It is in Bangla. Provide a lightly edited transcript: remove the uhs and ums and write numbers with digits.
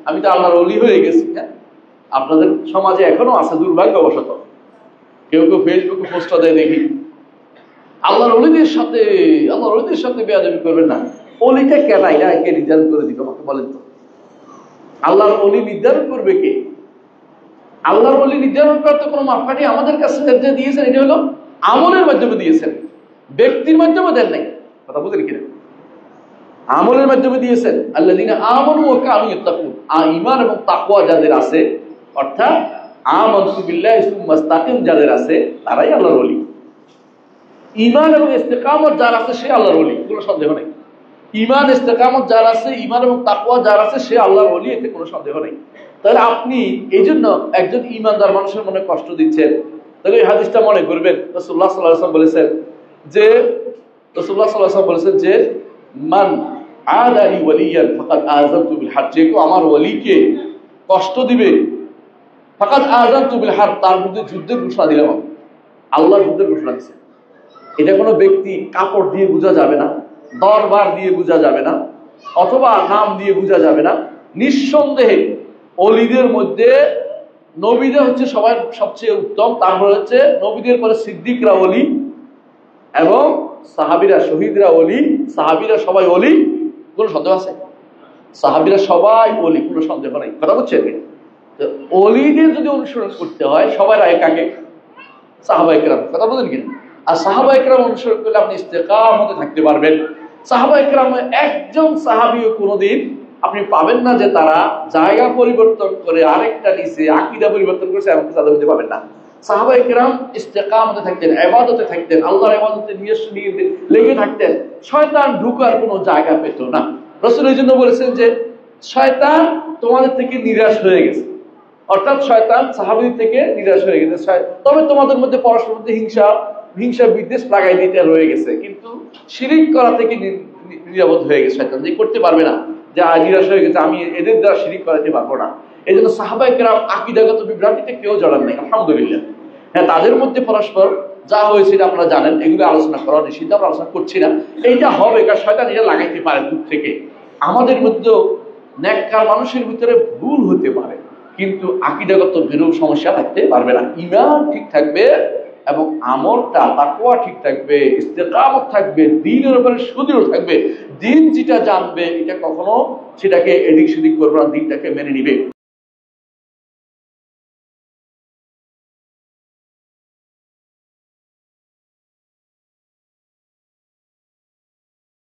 আমি তো আল্লাহর ওলি হয়ে গেছি। হ্যাঁ, আপনাদের সমাজে এখনো আছে দুর্ভাগ্যবশত, কেউ কেউ ফেসবুকে পোস্টটা দেয় দেখি, আল্লাহর ওলিদের সাথে বেয়াদবি করবেন না। ওলিটা কেন, এটা কে নির্ধারণ করে দিবে আমাকে বলেন তো? আল্লাহর ওলি নির্ধারণ করবে কে? আল্লাহর ওলি নির্ধারণ করার তো কোনো মাপকাঠি আমাদের কাছে যে দিয়েছেন, এটা হলো আমলের মাধ্যমে দিয়েছেন, ব্যক্তির মাধ্যমে দেন নাই। কথা বুঝলেন কিনা? আমলের মাধ্যমে দিয়েছেন। আল্লাযীনা আমানু ওয়া কানু ইয়াত্তাকুন, ঈমান এবং তাকওয়া যাদের আছে, অর্থাৎ আমানতু বিল্লাহি সুম্মা ইসতাকিম যাদের আছে, তারাই আল্লাহর ওলি। ঈমান এবং ইস্তেকামত যার আছে সে আল্লাহর ওলি, কোনো সন্দেহ নেই। ঈমান ইস্তেকামত যার আছে, ঈমান এবং তাকওয়া যার আছে সে আল্লাহর ওলি, এতে কোনো সন্দেহ নেই। তাহলে আপনি এই জন্য একজন ঈমানদার মানুষের মনে কষ্ট দিচ্ছেন, তাহলে এই হাদিসটা মনে করবেন। রাসূলুল্লাহ সাল্লাল্লাহু আলাইহি ওয়াসাল্লাম বলেছেন যে মান আদালি ওয়ালিয়ান ফাকাদ আযানতু বিল হারব, যে কেউ আমার ওলিকে কষ্ট দিবে, ফাকাদ আযানতু বিল হারব, তার মধ্যে যুদ্ধের ঘোষণা দিলাম। আল্লাহর যুদ্ধের ঘোষণা দিয়েছে। এটা কোনো ব্যক্তি কাপড় দিয়ে বোঝা যাবে না, দরবার দিয়ে বোঝা যাবে না, অথবা নাম দিয়ে বোঝা যাবে না। নিঃসন্দেহে ওলিদের মধ্যে নবীরা হচ্ছে সবার সবচেয়ে উত্তম, তারপর হচ্ছে নবীদের পরে সিদ্দিকরা ওলি, এবং সাহাবীরা শহীদরা ওলি। সাহাবীরা সবাই ওলি, কোনো সন্দেহ আছে? সাহাবীরা সবাই ওলি, কোনো সন্দেহ নাই। কথা বুঝছেন? ওলিদের যদি অনুসরণ করতে হয় সবার আগে কাকে? সাহাবায়ে কেরাম। কথা বলেন কিনা? আর সাহাবায়ে কেরাম অনুসরণ করলে আপনি ইস্তেকামতে থাকতে পারবেন। সাহাবায়ে কেরামের একজন সাহাবীও কোনোদিন আপনি পাবেন না যে তারা জায়গা পরিবর্তন করে আরেকটা নিচে আকীদা পরিবর্তন করেছে, এমন সাদা হতে পাবেন না। সাহাবায়ে কেরাম ইস্তেকামতে থাকতেন, ইবাদতে থাকতেন, আল্লাহর ইবাদতে নিয়ে লেগে থাকতেন। শয়তান ঢুকার কোনো জায়গা পেত না। রাসূল এই জন্য বলেছেন যে শয়তান তোমাদের থেকে নিরাশ হয়ে গেছে, অর্থাৎ শয়তান সাহাবীদের থেকে নিরাশ হয়ে গেছে। তবে তোমাদের মধ্যে পরস্পরের মধ্যে হিংসা বিদ্বেষ লাগাই দিতে রয়ে গেছে, কিন্তু শিরিক করা থেকে নিরাপদ হয়ে গেছে। শয়তান যে করতে পারবে না, যে নিরাশ হয়ে গেছে, আমি এদের দ্বারা শিরিক করাতে পারবো না। এই জন্য সাহাবায়ে কেরাম আকীদাগত বিভ্রান্তিতে কেউ জড়ান নাই, আলহামদুলিল্লাহ। হ্যাঁ, তাদের মধ্যে পরস্পর যা হয়েছিল আপনারা জানেন, এগুলো আলোচনা করা নিষিদ্ধ, আমরা আলোচনা করছি না। এইটা হবে কারণ শয়তান এটা লাগাইতে পারে দূর থেকে। আমাদের মধ্যেও নেককার মানুষের ভিতরে ভুল হতে পারে, কিন্তু আকীদাগত বিরূপ সমস্যা থাকতে পারবে না। ঈমান ঠিক থাকবে এবং আমলটা তাকওয়া ঠিক থাকবে, ইস্তেকামত থাকবে, দ্বীনের উপরে সুদৃঢ় থাকবে। দ্বীন যেটা জানবে এটা কখনো সেটাকে এদিক সেদিক করবে না, দ্বীনটাকে মেনে নিবে।